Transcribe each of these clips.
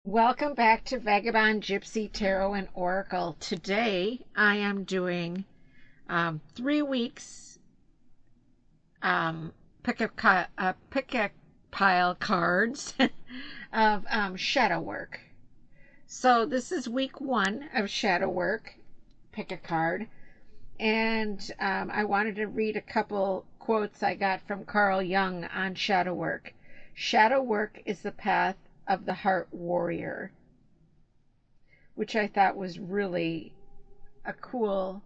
Welcome back to Vagabond, Gypsy, Tarot, and Oracle. Today I am doing 3 weeks pick a pile cards of shadow work. So this is week 1 of shadow work. Pick a card. And I wanted to read a couple quotes I got from Carl Jung on shadow work. Shadow work is the path of the heart warrior, which I thought was really a cool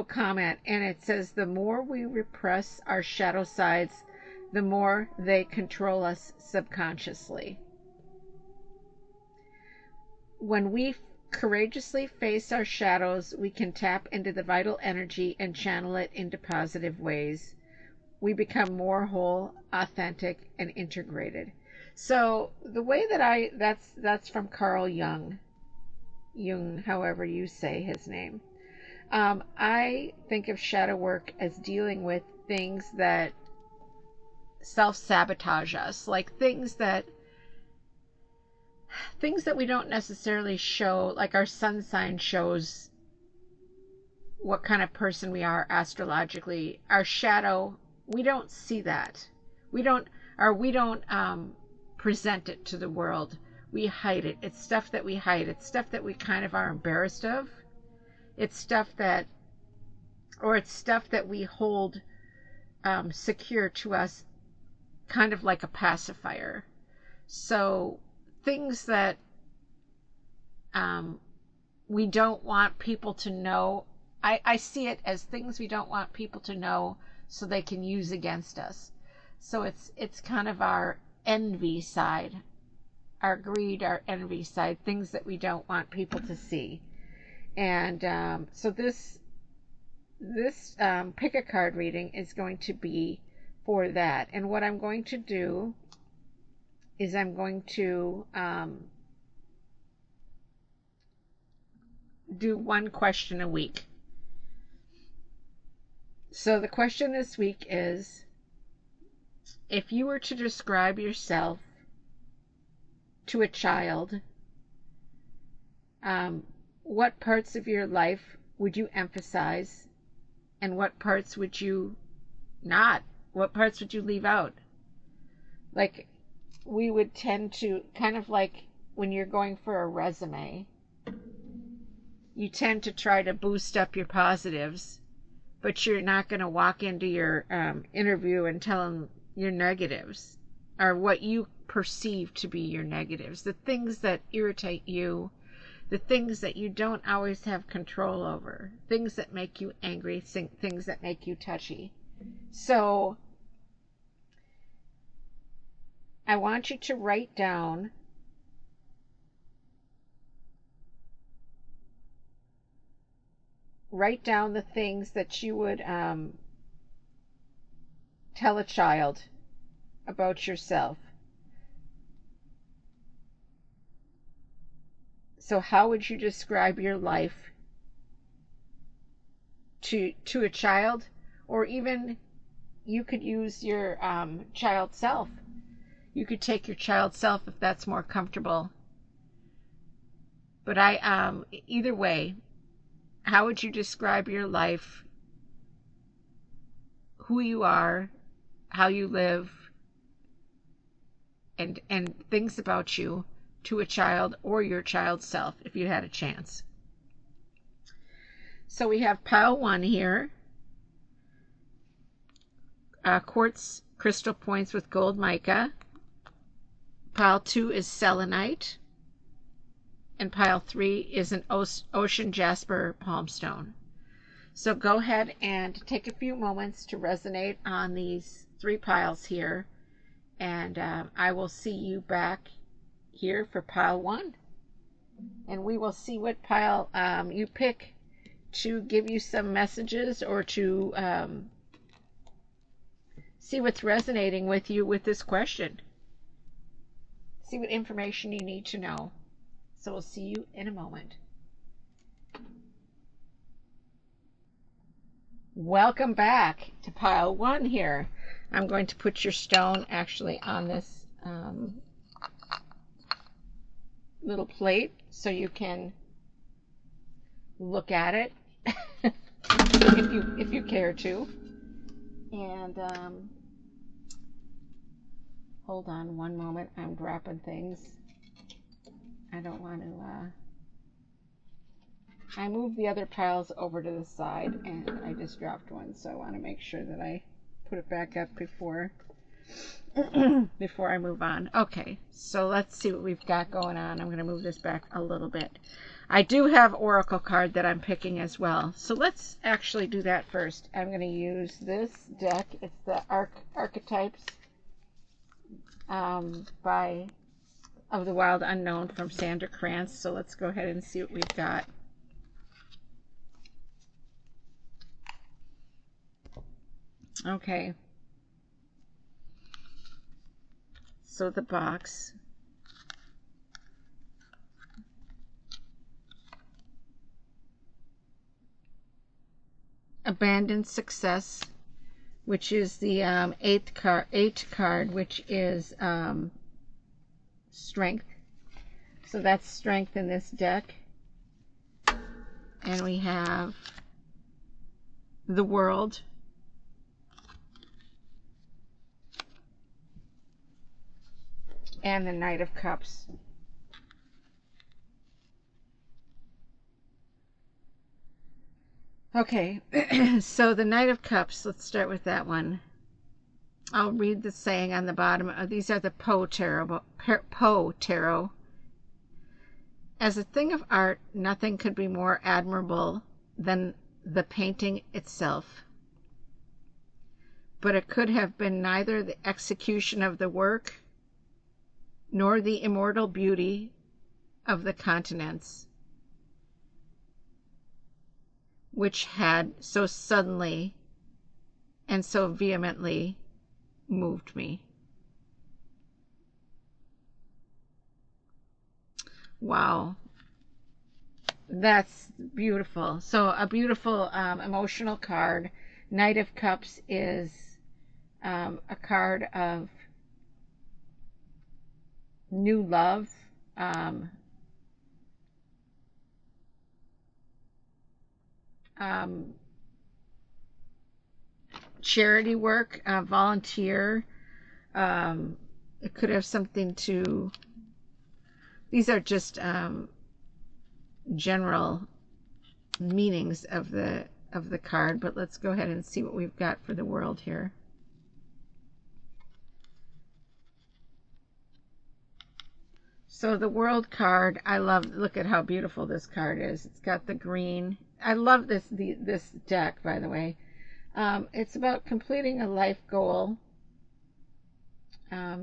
comment. And it says, the more we repress our shadow sides, the more they control us subconsciously. When we courageously face our shadows, we can tap into the vital energy and channel it into positive ways. We become more whole, authentic, and integrated. So the way that that's from Carl Jung, however you say his name. I think of shadow work as dealing with things that self-sabotage us, like things that we don't necessarily show, like our sun sign shows what kind of person we are astrologically. Our shadow, we don't see that. We don't present it to the world. We hide it. It's stuff that we hide. It's stuff that we kind of are embarrassed of. It's stuff that we hold secure to us, kind of like a pacifier. So things that we don't want people to know, I see it as things we don't want people to know so they can use against us. So it's kind of our envy side, our greed, our envy side, things that we don't want people to see. And so this pick a card reading is going to be for that. And what I'm going to do is I'm going to do one question a week. So the question this week is, if you were to describe yourself to a child, what parts of your life would you emphasize, and what parts would you not? What parts would you leave out? Like, we would tend to, kind of like when you're going for a resume, you tend to try to boost up your positives, but you're not going to walk into your interview and tell them your negatives, or what you perceive to be your negatives, the things that irritate you, the things that you don't always have control over, things that make you angry, things that make you touchy. So I want you to write down the things that you would tell a child about yourself. So how would you describe your life to a child? Or even you could use your child self. You could take your child self if that's more comfortable. But either way, how would you describe your life, who you are, how you live, and things about you to a child or your child self if you had a chance? So we have pile 1 here. Quartz crystal points with gold mica. Pile 2 is selenite. And pile 3 is an ocean jasper palmstone. So go ahead and take a few moments to resonate on these 3 piles here. And I will see you back here for pile 1. And we will see what pile you pick to give you some messages, or to see what's resonating with you with this question. See what information you need to know. So we'll see you in a moment. Welcome back to pile 1 here. I'm going to put your stone actually on this little plate so you can look at it if you care to. And hold on one moment. I'm dropping things. I don't want to. I moved the other piles over to the side, and I just dropped one, so I want to make sure that I put it back up before I move on. Okay, so let's see what we've got going on. I'm going to move this back a little bit. I do have Oracle card that I'm picking as well, so let's actually do that first. I'm going to use this deck. It's the Archetypes of the Wild Unknown from Sandra Krans. So let's go ahead and see what we've got. Okay. So the box. Abandoned Success, which is the eighth card, which is Strength. So that's Strength in this deck. And we have the World. And the Knight of Cups. Okay, so the Knight of Cups, let's start with that one. I'll read the saying on the bottom. These are the Poe Tarot. As a thing of art, nothing could be more admirable than the painting itself. But it could have been neither the execution of the work nor the immortal beauty of the continents, which had so suddenly and so vehemently moved me. Wow. That's beautiful. So a beautiful emotional card. Knight of Cups is a card of new love, charity work, volunteer. It could have something to, these are just general meanings of the card, but let's go ahead and see what we've got for the World here. So the World card, I love, look at how beautiful this card is. It's got the green. I love this deck, by the way. It's about completing a life goal,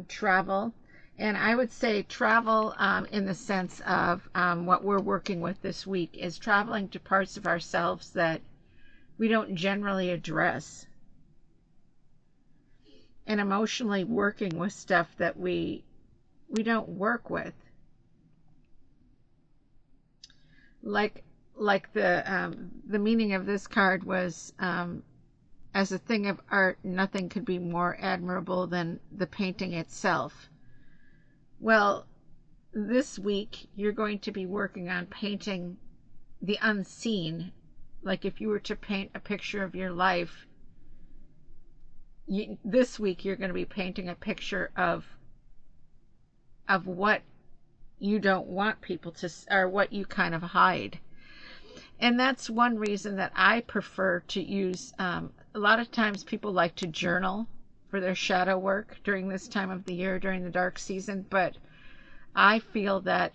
travel, and I would say travel in the sense of what we're working with this week is traveling to parts of ourselves that we don't generally address, and emotionally working with stuff that we don't work with. Like the meaning of this card was, as a thing of art, nothing could be more admirable than the painting itself. Well, this week you're going to be working on painting the unseen. Like if you were to paint a picture of your life, this week you're going to be painting a picture of what you don't want people to, or what you kind of hide. And that's one reason that I prefer to use, a lot of times people like to journal for their shadow work during this time of the year, during the dark season, but I feel that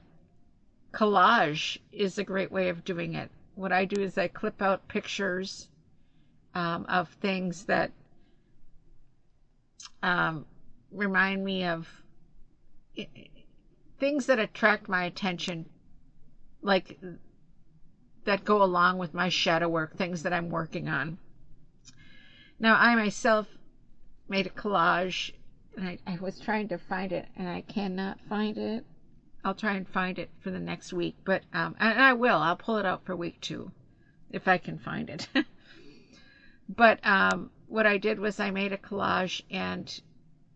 collage is a great way of doing it. What I do is I clip out pictures of things that remind me of things that attract my attention, like that go along with my shadow work, things that I'm working on. Now, I myself made a collage, and I was trying to find it, and I cannot find it. I'll try and find it for the next week, but and I will. I'll pull it out for week 2 if I can find it. But what I did was I made a collage, and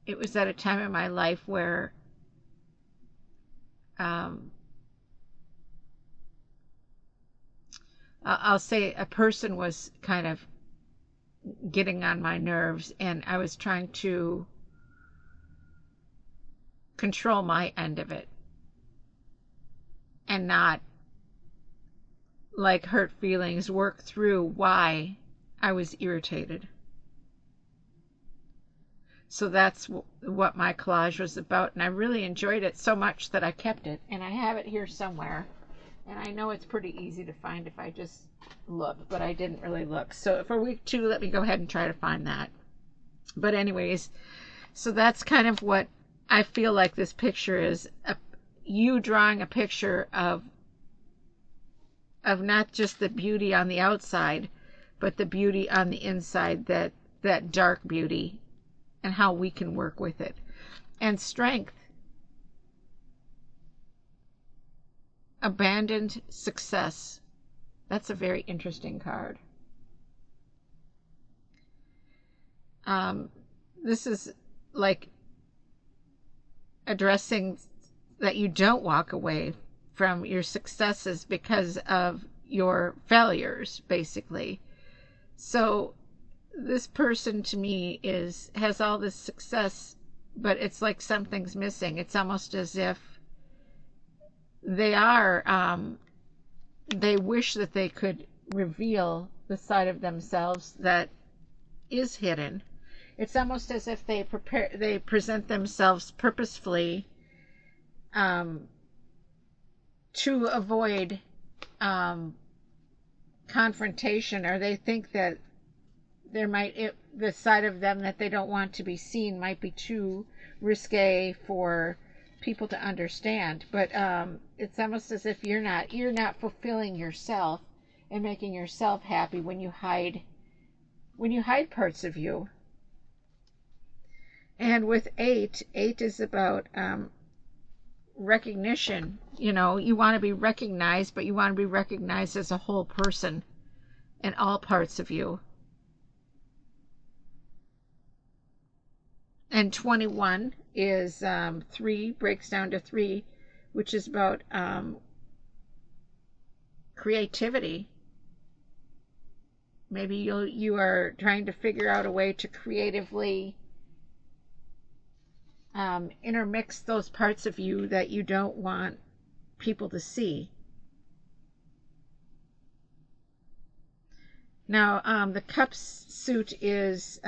it was at a time in my life where I'll say a person was kind of getting on my nerves, and I was trying to control my end of it and not like hurt feelings, work through why I was irritated. So that's what my collage was about, and I really enjoyed it so much that I kept it, and I have it here somewhere, and I know it's pretty easy to find if I just look, but I didn't really look. So for week 2, let me go ahead and try to find that. But anyways, so that's kind of what I feel like this picture is, you drawing a picture of not just the beauty on the outside, but the beauty on the inside, that dark beauty, and how we can work with it. And strength. Abandoned success. That's a very interesting card. This is like addressing that you don't walk away from your successes because of your failures, basically. So this person to me has all this success, but it's like something's missing. It's almost as if they wish that they could reveal the side of themselves that is hidden. It's almost as if they present themselves purposefully to avoid confrontation, or they think that the side of them that they don't want to be seen might be too risque for people to understand. But it's almost as if you're not fulfilling yourself and making yourself happy when you hide parts of you. And with 8 is about recognition. You know, you want to be recognized, but you want to be recognized as a whole person in all parts of you. And 21 is 3, breaks down to 3, which is about creativity. Maybe you are trying to figure out a way to creatively intermix those parts of you that you don't want people to see. Now, the Cups suit is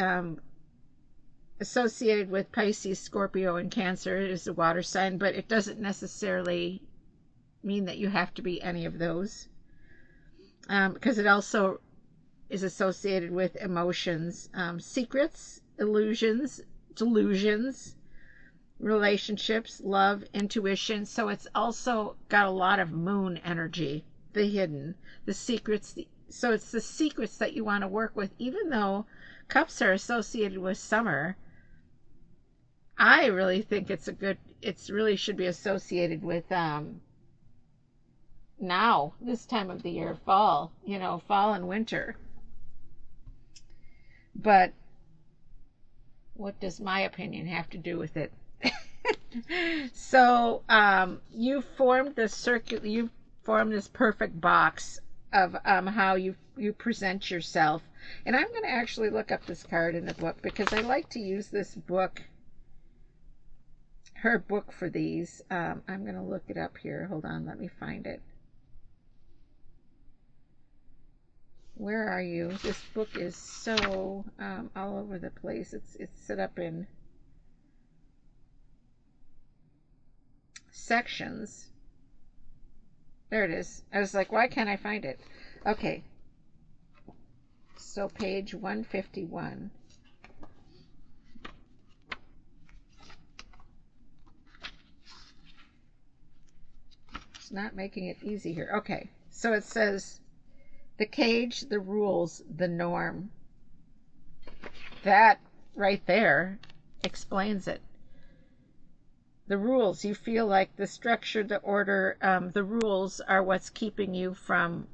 associated with Pisces, Scorpio, and Cancer. It is a water sign, but it doesn't necessarily mean that you have to be any of those, because it also is associated with emotions, secrets, illusions, delusions, relationships, love, intuition. So it's also got a lot of moon energy, the hidden, the secrets. So it's the secrets that you want to work with. Even though cups are associated with summer, I really think it really should be associated with now, this time of the year, fall, fall and winter. But what does my opinion have to do with it? So you formed this perfect box of how you present yourself. And I'm going to actually look up this card in the book, because I like to use this book, her book, for these. I'm going to look it up here. Hold on, let me find it. Where are you? This book is so all over the place. It's set up in sections. There it is. I was like, why can't I find it? Okay. So page 151. It's not making it easy here. Okay. So it says, the cage, the rules, the norm. That right there explains it. The rules, you feel like the structure, the order, the rules are what's keeping you from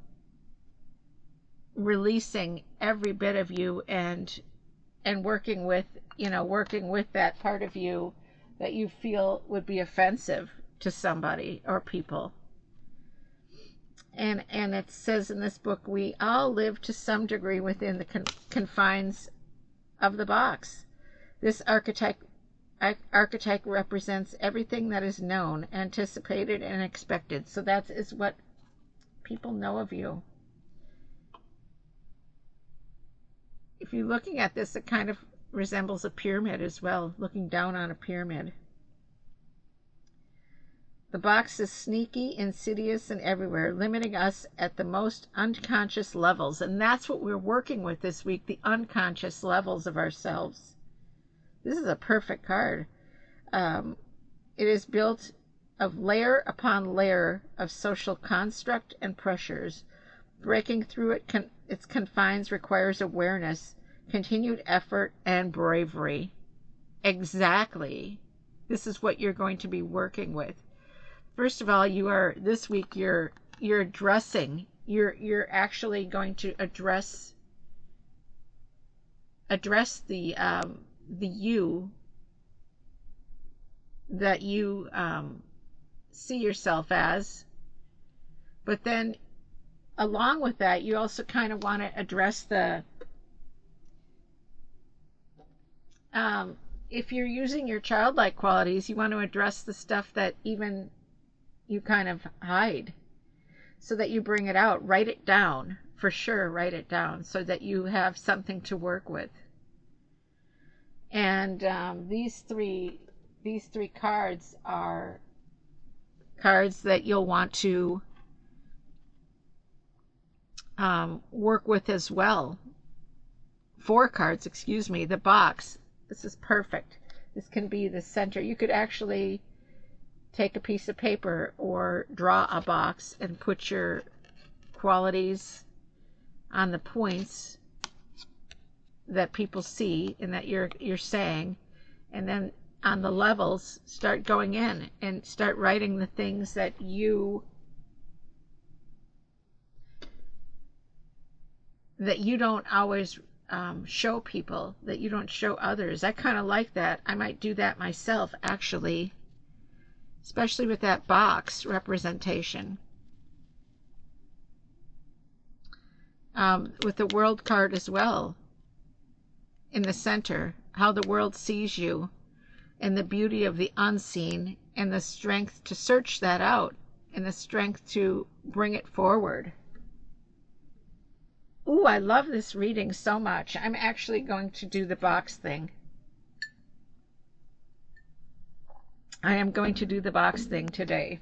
releasing every bit of you and working with that part of you that you feel would be offensive to somebody or people. And it says in this book, we all live to some degree within the confines of the box. This archetype represents everything that is known, anticipated, and expected. So that is what people know of you. If you're looking at this, it kind of resembles a pyramid as well, looking down on a pyramid. The box is sneaky, insidious, and everywhere, limiting us at the most unconscious levels. And that's what we're working with this week, the unconscious levels of ourselves. This is a perfect card. It is built of layer upon layer of social construct and pressures. Breaking through its confines requires awareness, continued effort, and bravery. Exactly. This is what you're going to be working with. First of all, this week you're addressing, you're actually going to address the you that you see yourself as. But then along with that, you also kind of want to address the if you're using your childlike qualities, you want to address the stuff that even you kind of hide, so that you bring it out. Write it down, for sure. Write it down so that you have something to work with. And these three cards are cards that you'll want to work with as well. 4 cards, excuse me. The box. This is perfect. This can be the center. You could actually take a piece of paper or draw a box and put your qualities on the points that people see and that you're saying, and then on the levels start going in and start writing the things that you don't always show people, that you don't show others. I kind of like that. I might do that myself, actually, especially with that box representation. With the world card as well in the center, how the world sees you and the beauty of the unseen and the strength to search that out and the strength to bring it forward. Ooh, I love this reading so much. I'm actually going to do the box thing. I am going to do the box thing today.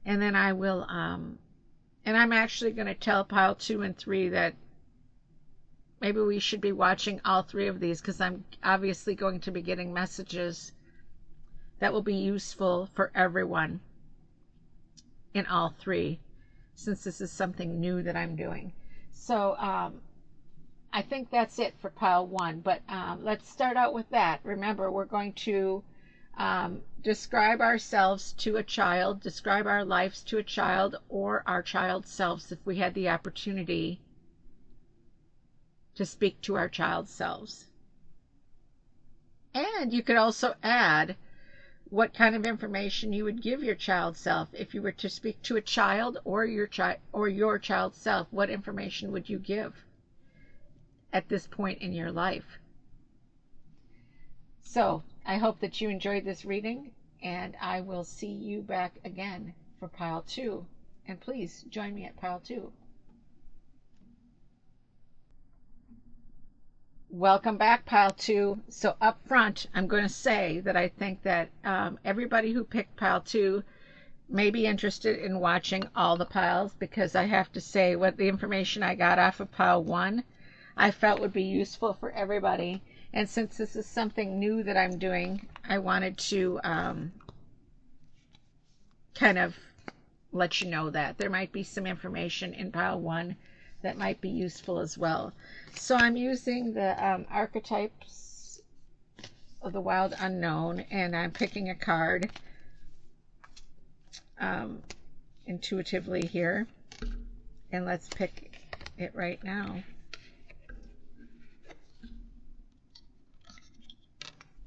And then I will, and I'm actually going to tell pile 2 and 3 that maybe we should be watching all 3 of these, because I'm obviously going to be getting messages that will be useful for everyone in all 3, since this is something new that I'm doing. So I think that's it for pile 1, but let's start out with that. Remember, we're going to describe ourselves to a child, describe our lives to a child, or our child selves if we had the opportunity to speak to our child selves. And you could also add what kind of information you would give your child self if you were to speak to a child or your child self. What information would you give at this point in your life? So I hope that you enjoyed this reading, and I will see you back again for pile 2. And please join me at pile 2. Welcome back, pile 2. So up front, I'm going to say that I think that everybody who picked pile 2 may be interested in watching all the piles, because I have to say what the information I got off of pile 1 I felt would be useful for everybody. And since this is something new that I'm doing, I wanted to kind of let you know that there might be some information in pile 1 that might be useful as well. So I'm using the Archetypes of the Wild Unknown, and I'm picking a card intuitively here. And let's pick it right now.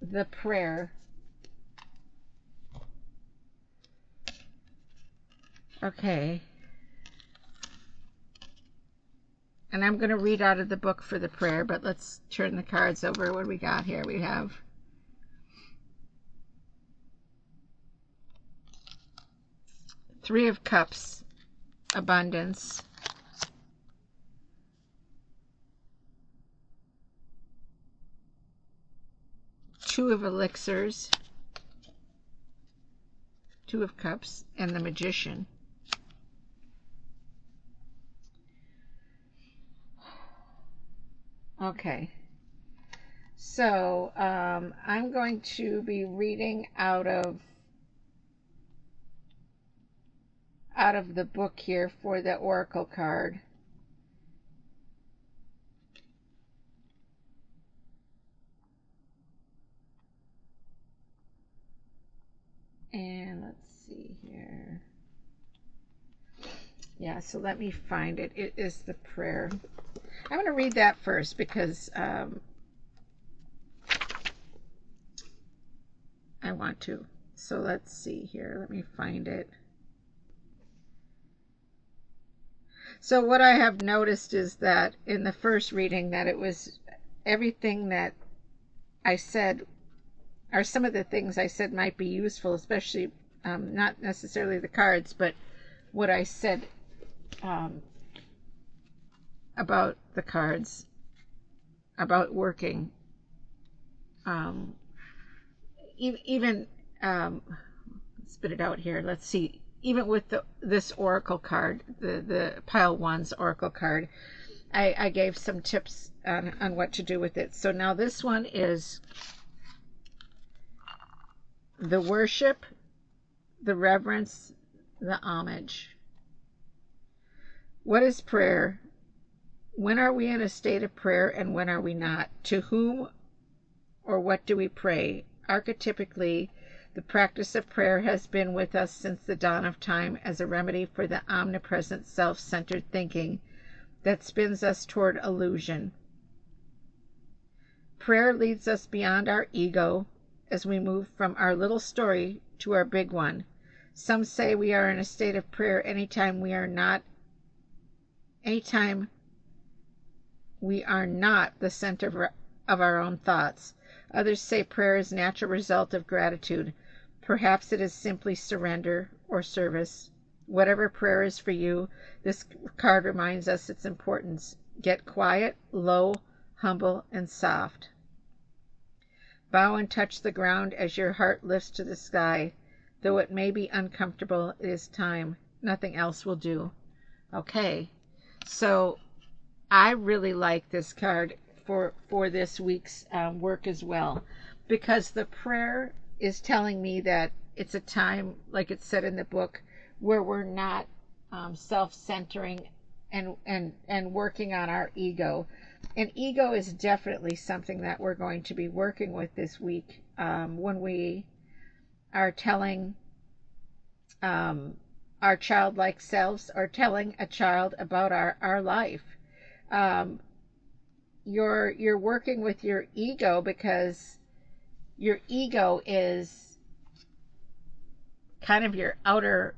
The Prayer. Okay. And I'm going to read out of the book for the prayer, but let's turn the cards over. What do we got here? We have Three of Cups, abundance. Two of Elixirs, Two of Cups, and the Magician. Okay, so I'm going to be reading out of the book here for the Oracle card. And let's see here. Yeah, so let me find it. It is the prayer. I'm going to read that first because I want to. So let's see here. Let me find it. So what I have noticed is that in the first reading that it was everything that I said, or some of the things I said might be useful, especially not necessarily the cards, but what I said about the cards, about working. Even spit it out here. Let's see. Even with this Oracle card, the Pile 1's Oracle card, I gave some tips on what to do with it. So now this one is the worship, the reverence, the homage. What is prayer? When are we in a state of prayer and when are we not? To whom or what do we pray? Archetypically, the practice of prayer has been with us since the dawn of time as a remedy for the omnipresent self-centered thinking that spins us toward illusion. Prayer leads us beyond our ego as we move from our little story to our big one. Some say we are in a state of prayer anytime we are not the center of our own thoughts. Others say prayer is a natural result of gratitude. Perhaps it is simply surrender or service. Whatever prayer is for you, this card reminds us its importance. Get quiet, low, humble, and soft. Bow and touch the ground as your heart lifts to the sky. Though it may be uncomfortable, it is time. Nothing else will do. Okay, so I really like this card for this week's work as well, because the prayer is telling me that it's a time, like it said in the book, where we're not self-centering and working on our ego. And ego is definitely something that we're going to be working with this week when we are telling our childlike selves or telling a child about our life. You're working with your ego because your ego is kind of your outer,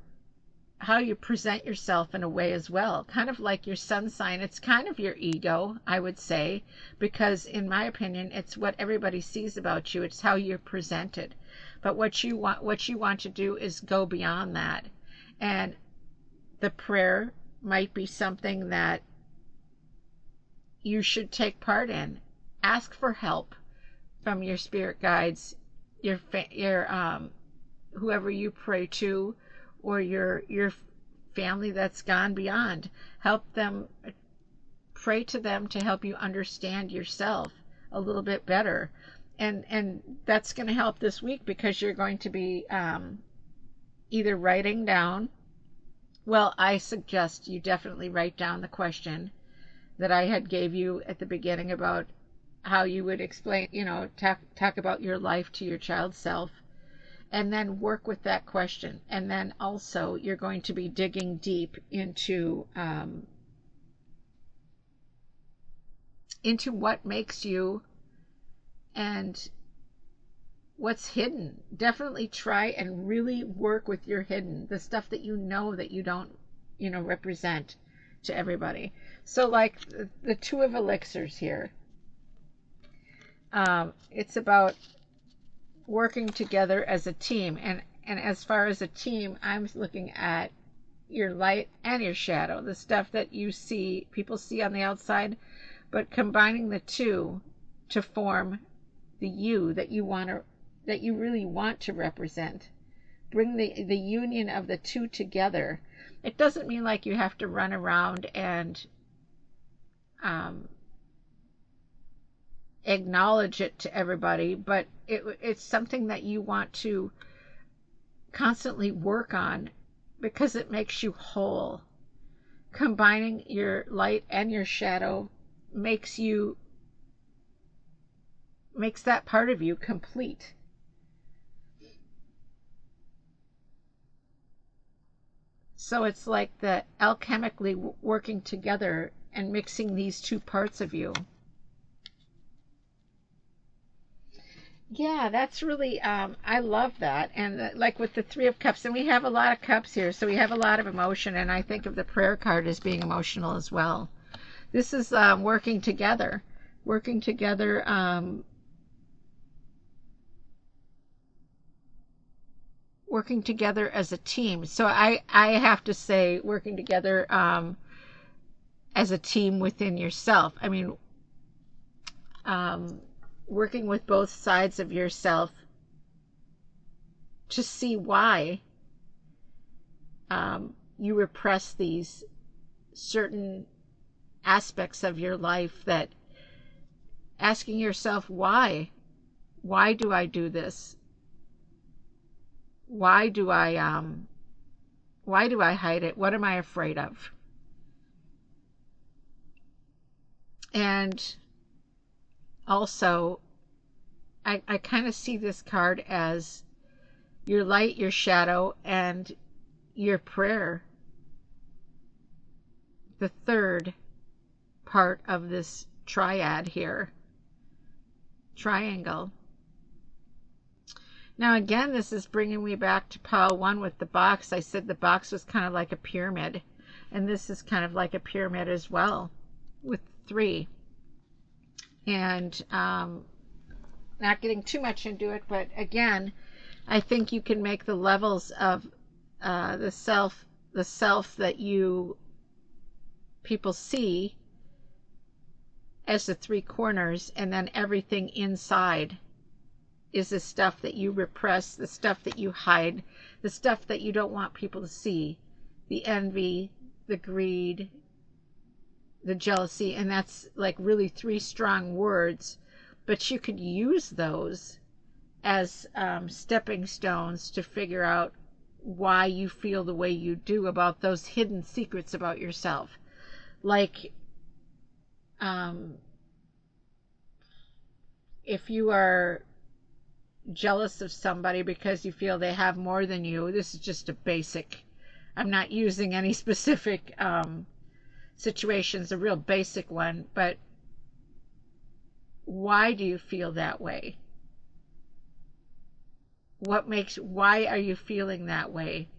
how you present yourself in a way as well, kind of like your sun sign. It's kind of your ego, I would say, because in my opinion it's what everybody sees about you. It's how you're presented. But what you want to do is go beyond that, and the prayer might be something that you should take part in. Ask for help from your spirit guides, your whoever you pray to, or your family that's gone beyond. Help them, pray to them to help you understand yourself a little bit better. And that's going to help this week because you're going to be either writing down, well, I suggest you definitely write down the question that I had gave you at the beginning about how you would explain, talk about your life to your child self, and then work with that question. And then also you're going to be digging deep into what makes you and what's hidden. Definitely try and really work with your hidden, the stuff that you know that you don't, represent. to everybody. So like the Two of Elixirs here, it's about working together as a team. And as far as a team, I'm looking at your light and your shadow, the stuff that you see, people see on the outside, but combining the two to form the you that you want to, that you really want to represent. Bring the union of the two together. It doesn't mean like you have to run around and acknowledge it to everybody, but it's something that you want to constantly work on because it makes you whole. Combining your light and your shadow makes that part of you complete. So it's like the alchemically working together and mixing these two parts of you. Yeah, that's really, I love that. And like with the Three of Cups, and we have a lot of cups here, so we have a lot of emotion, and I think of the prayer card as being emotional as well. This is working together, working together, working together as a team. So I have to say working together as a team within yourself. I mean, working with both sides of yourself to see why you repress these certain aspects of your life, that asking yourself, why do I do this? Why do I hide it? What am I afraid of? And also, I kind of see this card as your light, your shadow, and your prayer. The third part of this triad here, triangle. Now again, this is bringing me back to pile one with the box. I said the box was kind of like a pyramid, and this is kind of like a pyramid as well with three. And not getting too much into it, but again, I think you can make the levels of the self that people see as the three corners, and then everything inside is the stuff that you repress, the stuff that you hide, the stuff that you don't want people to see, the envy, the greed, the jealousy. And that's like really three strong words, but you could use those as stepping stones to figure out why you feel the way you do about those hidden secrets about yourself. Like if you are jealous of somebody because you feel they have more than you, this is just a basic, I'm not using any specific situations, a real basic one, but why do you feel that way? Why are you feeling that way?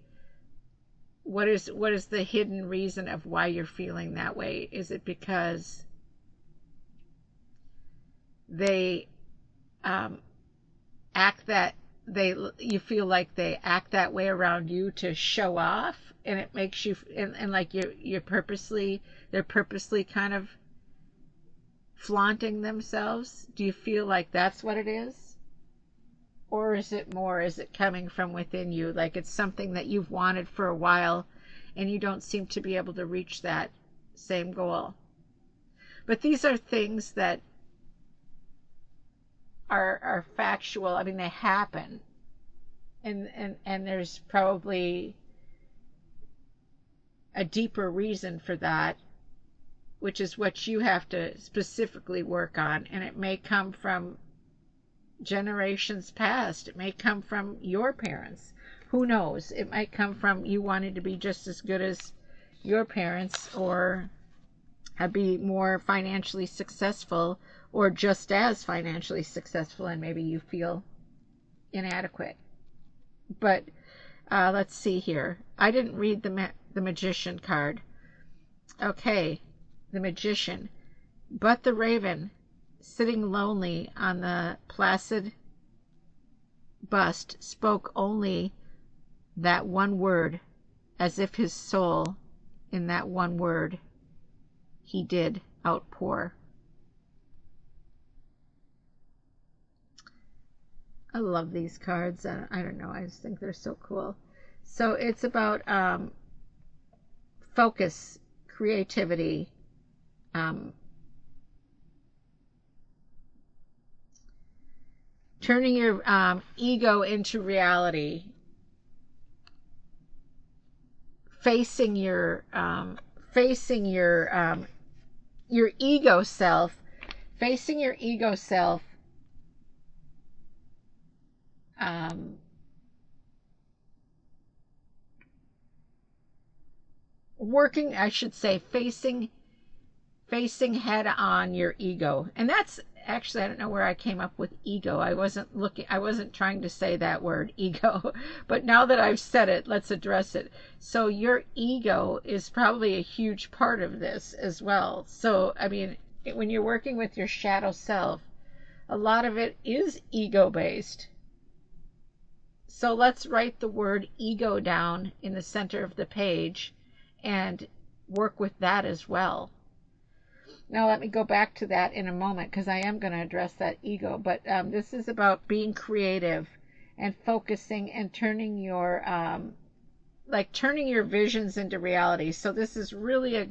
What is the hidden reason of why you're feeling that way? Is it because they you feel like they act that way around you to show off, and it makes you, and like they're purposely kind of flaunting themselves? Do you feel like that's what it is? Or is it coming from within you, like it's something that you've wanted for a while and you don't seem to be able to reach that same goal? But these are things that are factual. I mean, they happen, and there's probably a deeper reason for that, which is what you have to specifically work on. And it may come from generations past. It may come from your parents. Who knows? It might come from you wanting to be just as good as your parents, or be more financially successful, or just as financially successful, and maybe you feel inadequate. But let's see here. I didn't read the Magician card. Okay, the magician. But the raven, sitting lonely on the placid bust, spoke only that one word, as if his soul in that one word he did outpour. I love these cards. I don't know. I just think they're so cool. So it's about focus, creativity, turning your ego into reality, facing your ego self, facing your ego self, working, I should say, facing head on your ego. And that's actually, I don't know where I came up with ego. I wasn't trying to say that word ego, but now that I've said it, let's address it. So your ego is probably a huge part of this as well. So I mean, when you're working with your shadow self, a lot of it is ego based. So let's write the word ego down in the center of the page and work with that as well. Now let me go back to that in a moment, because I am going to address that ego. But this is about being creative and focusing and turning your turning your visions into reality. So this is really a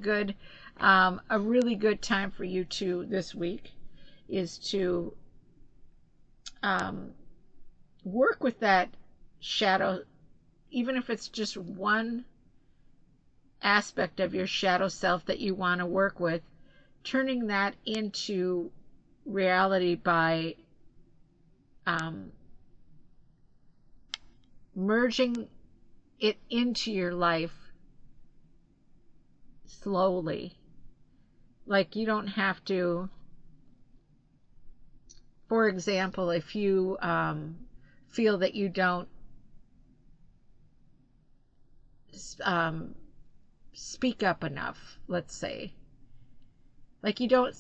really good time for you to this week is to work with that shadow, even if it's just one aspect of your shadow self that you want to work with, turning that into reality by merging it into your life slowly. Like, you don't have to, for example, if you feel that you don't speak up enough, let's say, like you don't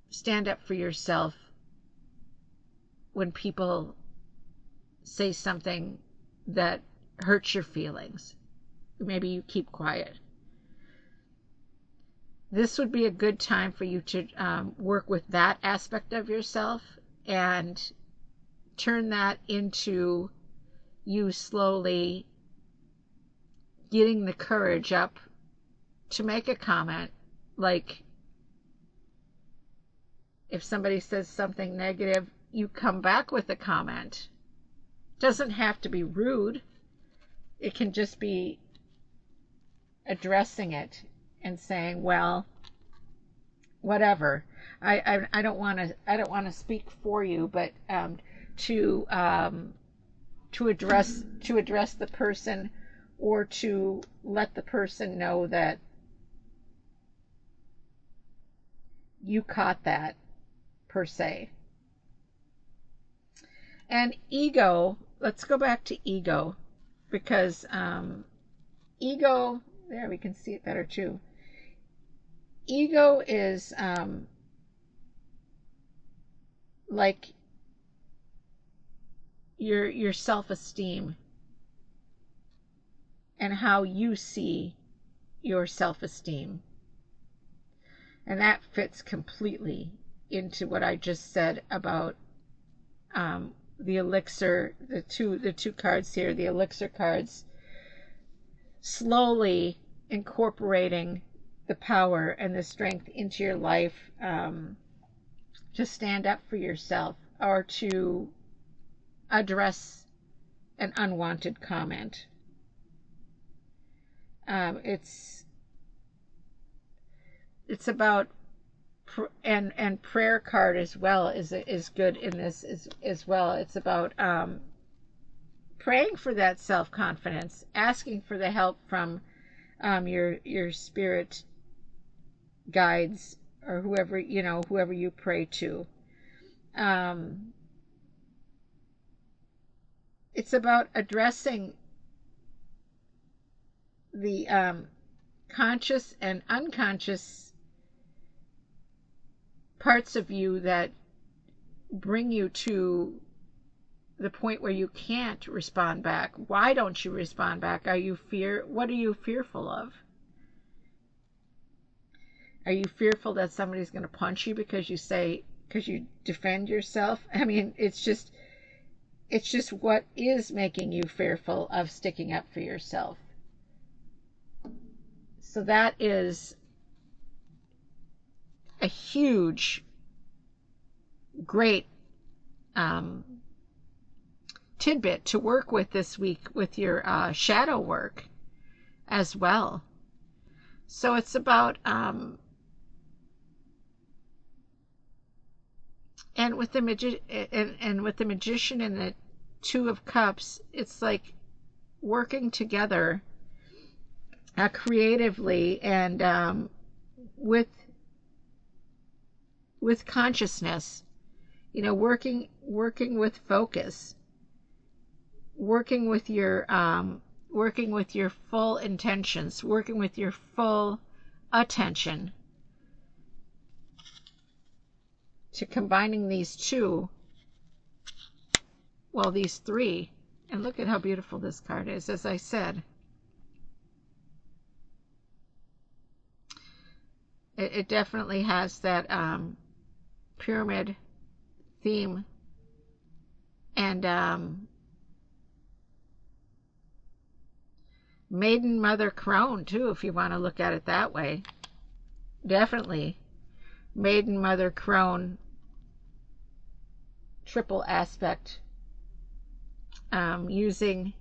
stand up for yourself when people say something that hurts your feelings. Maybe you keep quiet. This would be a good time for you to work with that aspect of yourself and turn that into you slowly getting the courage up to make a comment. Like, if somebody says something negative, you come back with a comment. It doesn't have to be rude. It can just be addressing it and saying, well, whatever. I don't want to speak for you, but to address the person, or to let the person know that you caught that, per se. And ego, let's go back to ego, because ego, there we can see it better too. Ego is like your self-esteem and how you see your self-esteem. And that fits completely into what I just said about the elixir, the two cards here, the elixir cards, slowly incorporating the power and the strength into your life, to stand up for yourself or to address an unwanted comment. It's about and prayer card as well is good in this as well. It's about praying for that self-confidence, asking for the help from your spirit guides, or whoever you pray to. It's about addressing the conscious and unconscious parts of you that bring you to the point where you can't respond back. Why don't you respond back? What are you fearful of? Are you fearful that somebody's going to punch you because you defend yourself? I mean, it's just what is making you fearful of sticking up for yourself. So that is a huge, great tidbit to work with this week with your shadow work as well. So it's about and with the magician and the Two of Cups, it's like working together creatively and with consciousness, working with focus, working with your full intentions, working with your full attention, to combining these two, well, these three. And look at how beautiful this card is. As I said, it definitely has that pyramid theme, and maiden mother crone too, if you want to look at it that way. Definitely maiden mother crone, triple aspect, using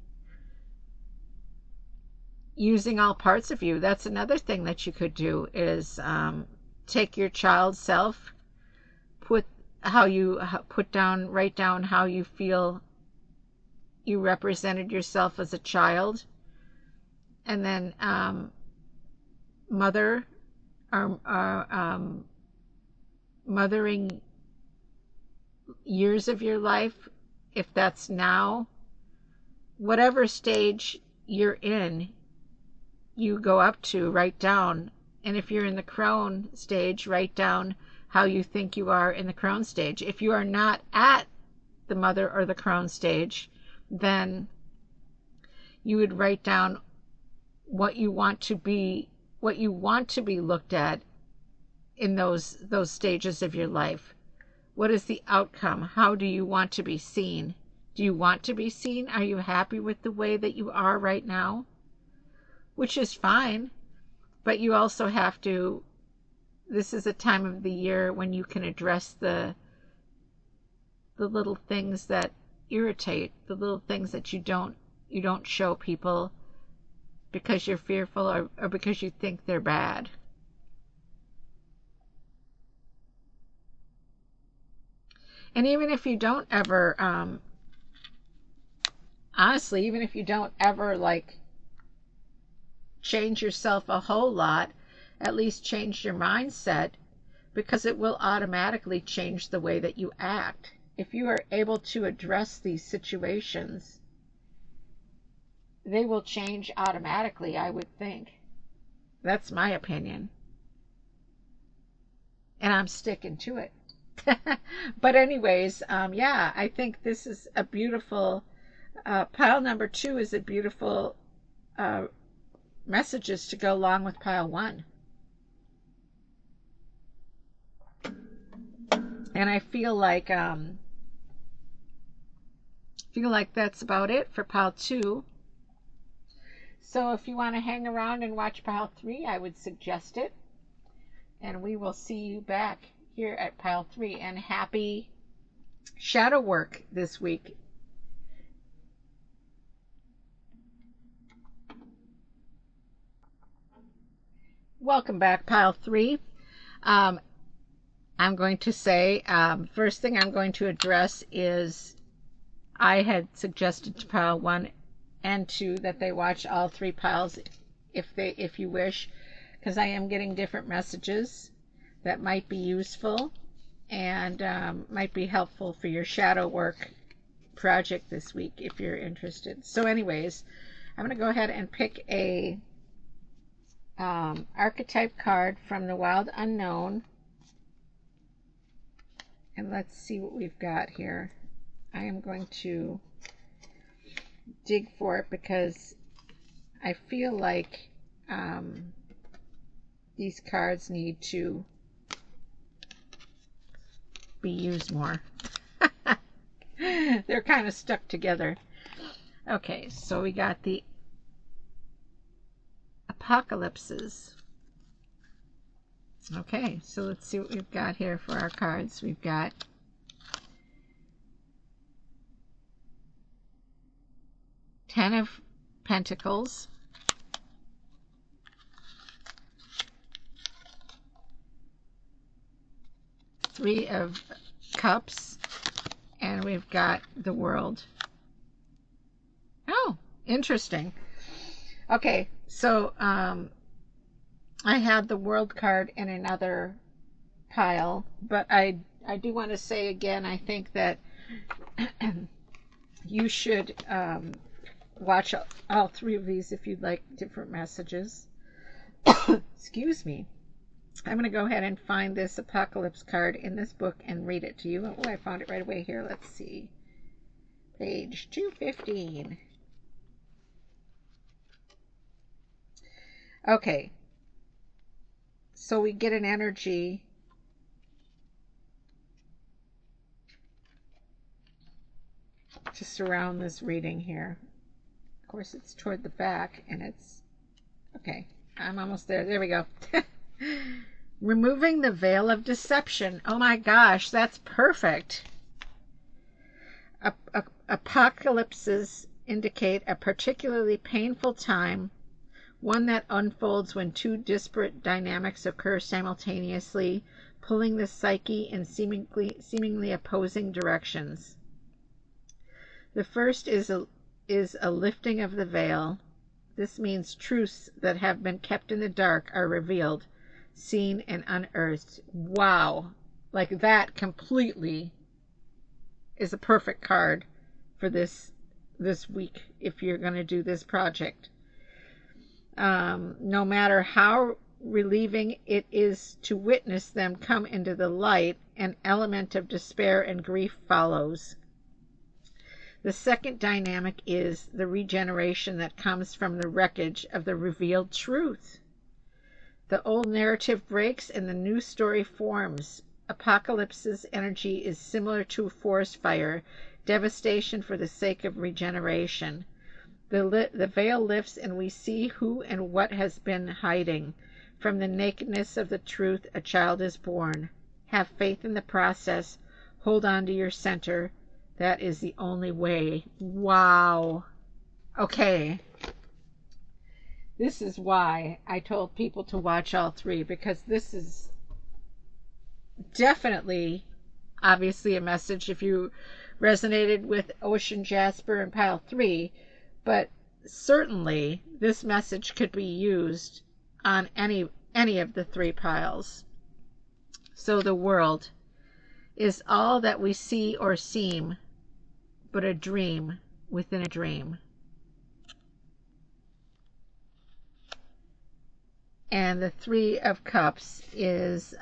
all parts of you. That's another thing that you could do, is take your child self, write down how you feel you represented yourself as a child, and then mothering years of your life, if that's now, whatever stage you're in, you go up to, write down. And if you're in the crone stage, write down how you think you are in the crone stage. If you are not at the mother or the crone stage, then you would write down what you want to be looked at in those stages of your life. What is the outcome? How do you want to be seen? Do you want to be seen? Are you happy with the way that you are right now? Which is fine, but you also have to, this is a time of the year when you can address the little things that irritate, the little things that you don't show people because you're fearful or because you think they're bad. And even if you don't ever, honestly, even if you don't ever like change yourself a whole lot, at least change your mindset, because it will automatically change the way that you act. If you are able to address these situations, they will change automatically, I would think. That's my opinion. And I'm sticking to it. But anyways, yeah, I think this is a beautiful, pile number 2 is a beautiful messages to go along with pile 1. And I feel like that's about it for pile 2. So if you want to hang around and watch pile 3, I would suggest it. And we will see you back here at pile 3. And happy shadow work this week. Welcome back, pile 3. I'm going to say, first thing I'm going to address is, I had suggested to pile 1 and 2 that they watch all 3 piles if you wish, because I am getting different messages that might be useful and might be helpful for your shadow work project this week if you're interested. So anyways, I'm going to go ahead and pick a archetype card from the Wild Unknown. And let's see what we've got here. I am going to dig for it because I feel like these cards need to be used more. They're kind of stuck together. Okay, so we got the Apocalypses. Okay, so let's see what we've got here for our cards. We've got Ten of Pentacles, Three of Cups, and we've got the World. Oh, interesting. Okay, so I had the World card in another pile, but I do want to say again, I think that you should watch all three of these if you'd like different messages. Excuse me. I'm going to go ahead and find this Apocalypse card in this book and read it to you. Oh, I found it right away here. Let's see. Page 215. Okay. So we get an energy to surround this reading here. Of course, it's toward the back, and it's... Okay, I'm almost there. There we go. Removing the veil of deception. Oh my gosh, that's perfect. Apocalypses indicate a particularly painful time, one that unfolds when two disparate dynamics occur simultaneously, pulling the psyche in seemingly opposing directions. The first is a lifting of the veil. This means truths that have been kept in the dark are revealed, seen and unearthed. Wow. Like that completely is a perfect card for this week if you're going to do this project. No matter how relieving it is to witness them come into the light, an element of despair and grief follows. The second dynamic is the regeneration that comes from the wreckage of the revealed truth. The old narrative breaks and the new story forms. Apocalypse's energy is similar to a forest fire, devastation for the sake of regeneration. The veil lifts and we see who and what has been hiding. From the nakedness of the truth, a child is born. Have faith in the process. Hold on to your center. That is the only way. Wow. Okay. This is why I told people to watch all three, because this is definitely, obviously, a message if you resonated with Ocean Jasper and Pile 3, but certainly this message could be used on any of the three piles. So the world is all that we see or seem, but a dream within a dream. And the Three of Cups is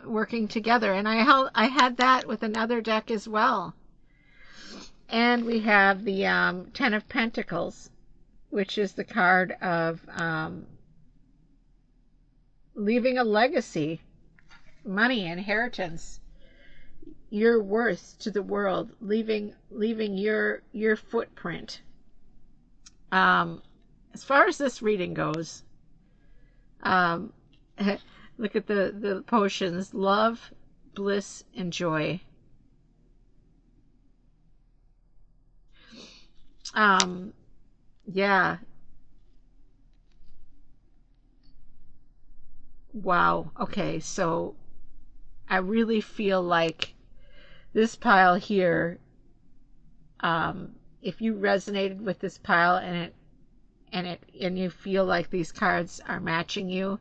working together. And I had that with another deck as well. And we have the Ten of Pentacles, which is the card of leaving a legacy, money, inheritance, your worth to the world, leaving your footprint. As far as this reading goes, look at the potions: love, bliss, and joy. Yeah. Wow. Okay, so I really feel like this pile here, if you resonated with this pile and you feel like these cards are matching you,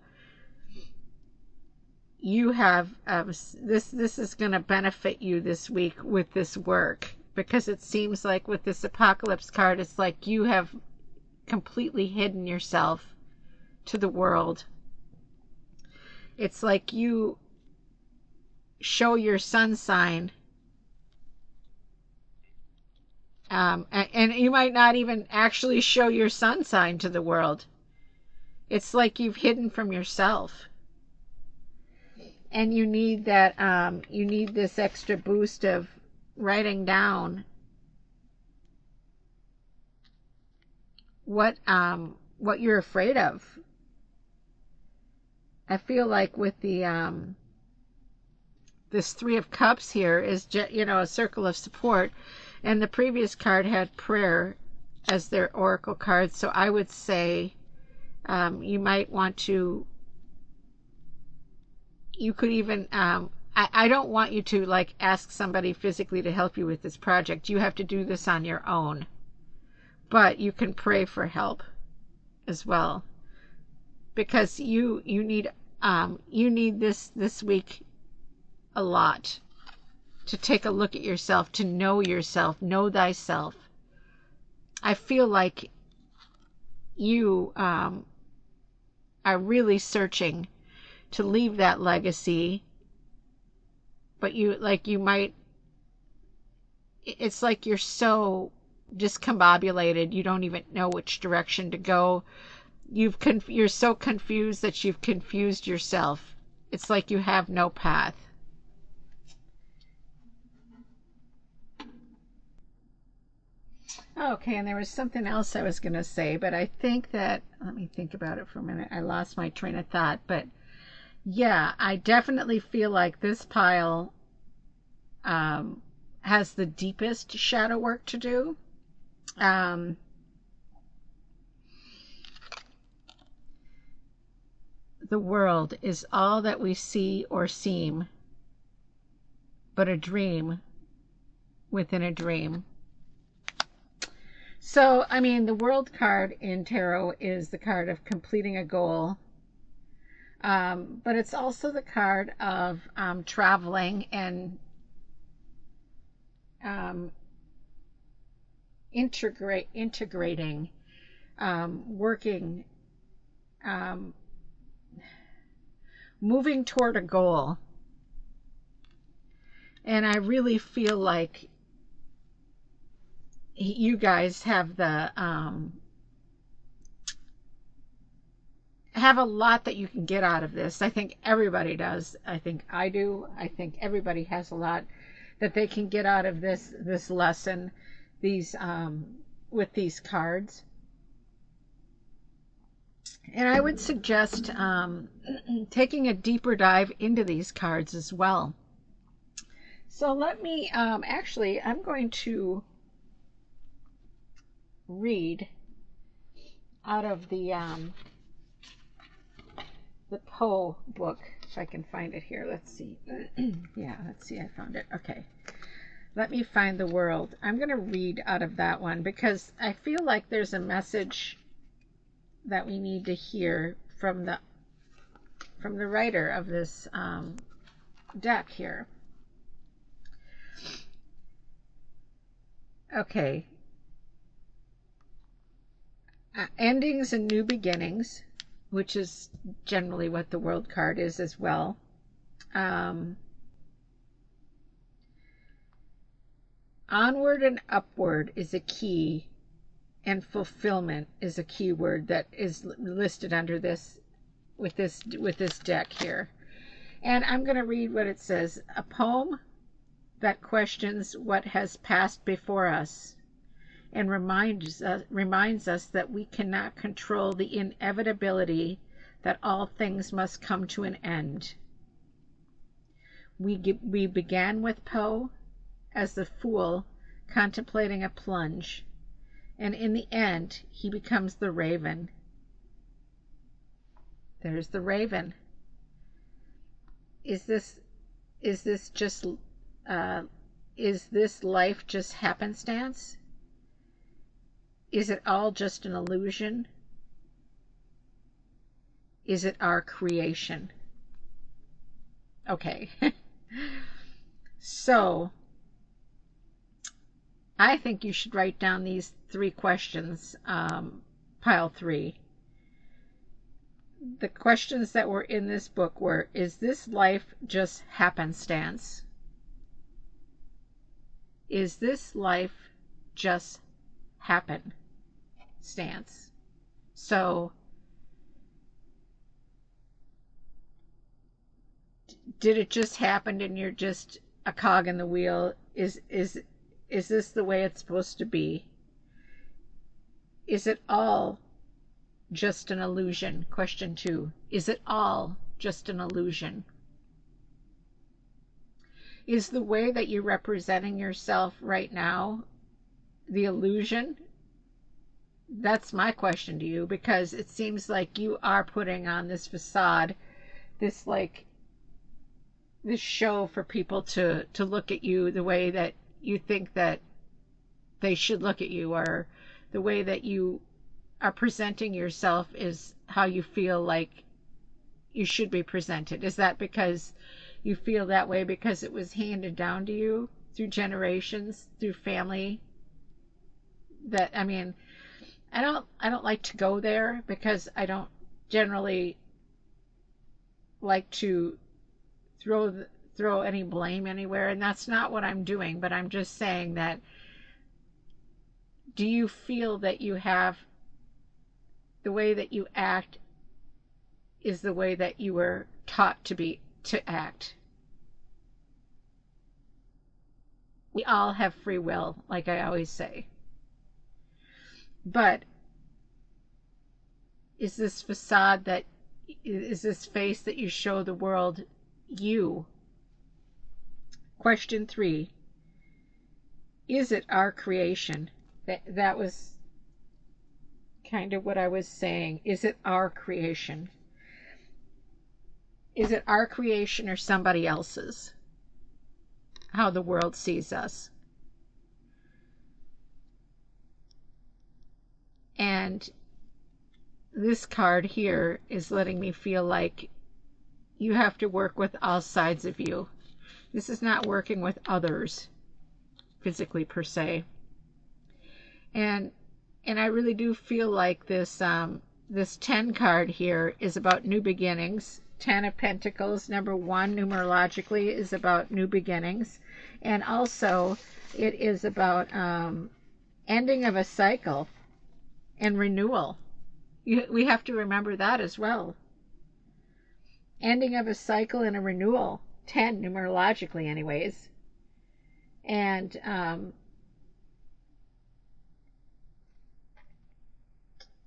you have this is going to benefit you this week with this work, because it seems like with this apocalypse card, it's like you have completely hidden yourself to the world. It's like you show your sun sign, and you might not even actually show your sun sign to the world. It's like you've hidden from yourself. And you need that, you need this extra boost of writing down what you're afraid of. I feel like with the this Three of Cups here is, you know, a circle of support, and the previous card had prayer as their oracle card. So I would say you might want to, you could even, I don't want you to like ask somebody physically to help you with this project. You have to do this on your own, but you can pray for help as well, because you need this week a lot to take a look at yourself, to know yourself, know thyself. I feel like you are really searching to leave that legacy, but you might, it's like you're so discombobulated, you don't even know which direction to go. You're so confused that you've confused yourself. It's like you have no path. Okay, and there was something else I was going to say, but I think that, let me think about it for a minute. I lost my train of thought, but yeah, I definitely feel like this pile has the deepest shadow work to do. The world is all that we see or seem, but a dream within a dream. So, I mean, the World card in tarot is the card of completing a goal, but it's also the card of traveling and integrating, working, moving toward a goal. And I really feel like you guys have the have a lot that you can get out of this. I think everybody does. I think I do. I think everybody has a lot that they can get out of this lesson, these with these cards. And I would suggest taking a deeper dive into these cards as well. So let me, actually, I'm going to read out of the Poe book, if I can find it here. Let's see. Yeah, let's see. I found it. Okay. Let me find the World. I'm going to read out of that one because I feel like there's a message that we need to hear from the writer of this deck here. Okay. Endings and new beginnings, which is generally what the World card is as well. Onward and upward is a key, and fulfillment is a key word that is listed under this with this deck here. And I'm going to read what it says. A poem that questions what has passed before us and reminds us that we cannot control the inevitability that all things must come to an end. We began with Poe as the fool contemplating a plunge, and in the end he becomes the raven. There's the raven. Is this life just happenstance? Is it all just an illusion? Is it our creation? Okay. So I think you should write down these 3 questions, pile 3. The questions that were in this book were, is this life just happenstance? Is this life just happenstance? So, did it just happen and you're just a cog in the wheel? Is this the way it's supposed to be? Is it all just an illusion? Question 2. Is it all just an illusion? Is the way that you're representing yourself right now the illusion? That's my question to you, because it seems like you are putting on this facade, this this show for people to look at you the way that you think that they should look at you, or the way that you are presenting yourself is how you feel like you should be presented. Is that because you feel that way because it was handed down to you through generations, through family? That, I mean, I don't like to go there, because I don't generally like to throw any blame anywhere, and that's not what I'm doing. But I'm just saying that, do you feel that you have the way that you act is the way that you were taught to act? We all have free will, like I always say. But is this facade that is this face that you show the world you? Question 3. Is it our creation? That was kind of what I was saying. Is it our creation? Is it our creation or somebody else's? How the world sees us. And this card here is letting me feel like you have to work with all sides of you. This is not working with others physically per se. And I really do feel like this 10 card here is about new beginnings. 10 of Pentacles, number 1 numerologically, is about new beginnings. And also it is about ending of a cycle and renewal. We have to remember that as well. Ending of a cycle and a renewal. 10 numerologically anyways. And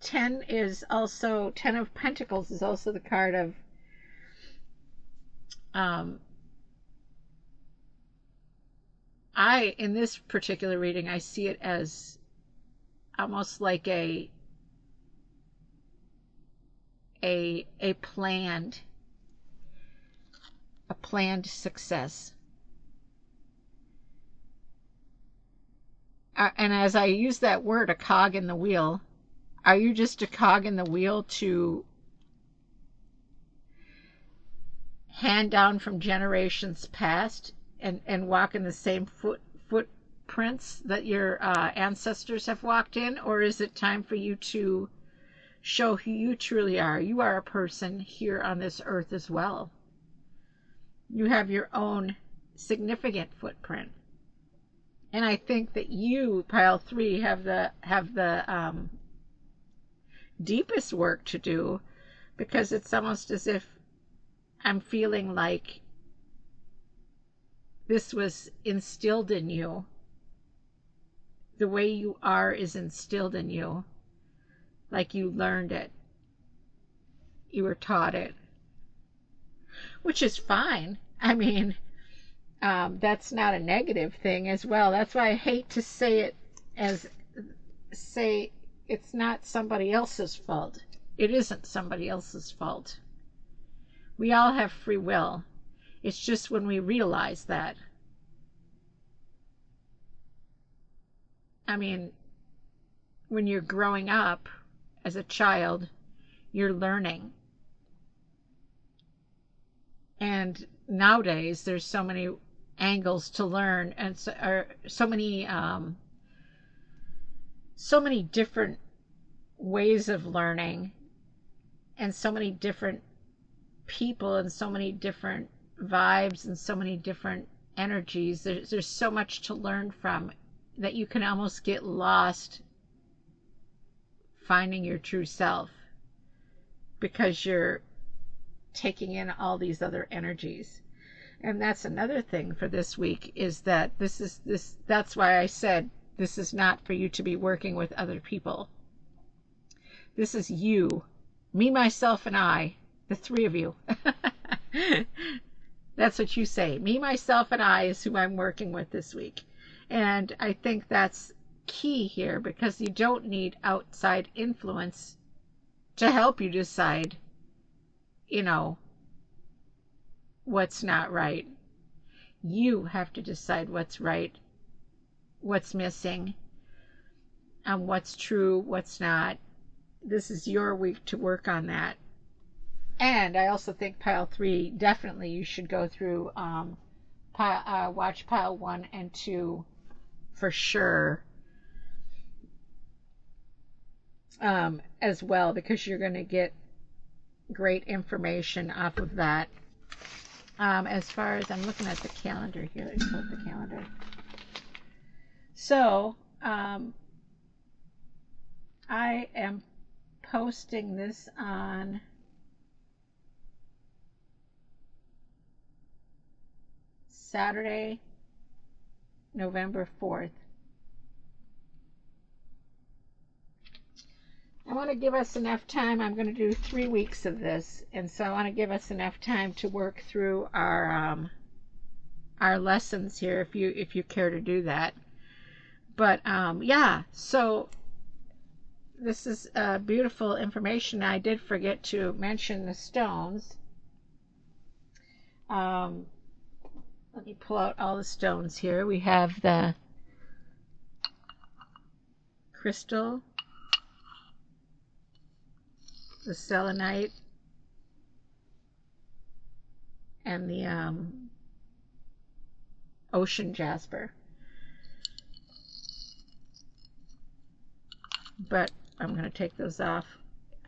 10 is also, 10 of Pentacles is also the card of in this particular reading, I see it as almost like a planned success. And as I use that word, a cog in the wheel, are you just a cog in the wheel to hand down from generations past and walk in the same footprints that your ancestors have walked in? Or is it time for you to show who you truly are? You are a person here on this earth as well. You have your own significant footprint. And I think that you, pile 3, have the deepest work to do, because it's almost as if I'm feeling like this was instilled in you. The way you are is instilled in you. Like you learned it. You were taught it. Which is fine. I mean, that's not a negative thing as well. That's why I hate to say it's not somebody else's fault. It isn't somebody else's fault. We all have free will. It's just when we realize that. I mean, when you're growing up as a child, you're learning. And nowadays, there's so many angles to learn, and so many so many different ways of learning, and so many different people, and so many different vibes, and so many different energies. There's so much to learn from that you can almost get lost finding your true self, because you're taking in all these other energies. And that's another thing for this week, is that that's why I said this is not for you to be working with other people. This is you, me, myself, and I, the three of you. That's what you say. Me, myself, and I is who I'm working with this week. And I think that's key here, because you don't need outside influence to help you decide, what's not right. You have to decide what's right, what's missing, and what's true, what's not. This is your week to work on that. And I also think pile 3, definitely you should go through, watch pile 1 and 2 for sure, as well, because you're going to get great information off of that. As far as I'm looking at the calendar here, let's pull up the calendar. So, I am posting this on Saturday, November 4th. I want to give us enough time. I'm going to do 3 weeks of this, and so I want to give us enough time to work through our lessons here, if you care to do that. But yeah, so this is beautiful information. I did forget to mention the stones. Let me pull out all the stones here. We have the crystal, the selenite, and the ocean jasper. But I'm going to take those off.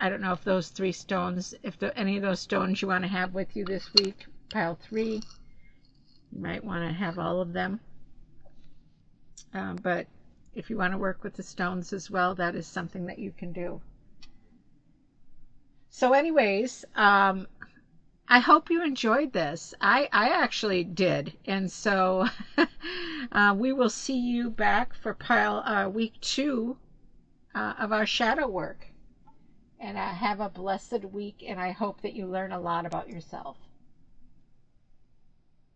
I don't know if those 3 stones, if any of those stones you want to have with you this week, pile 3, you might want to have all of them. But if you want to work with the stones as well, that is something that you can do. So anyways, I hope you enjoyed this. I actually did. And so we will see you back for week 2 of our shadow work. And have a blessed week, and I hope that you learn a lot about yourself.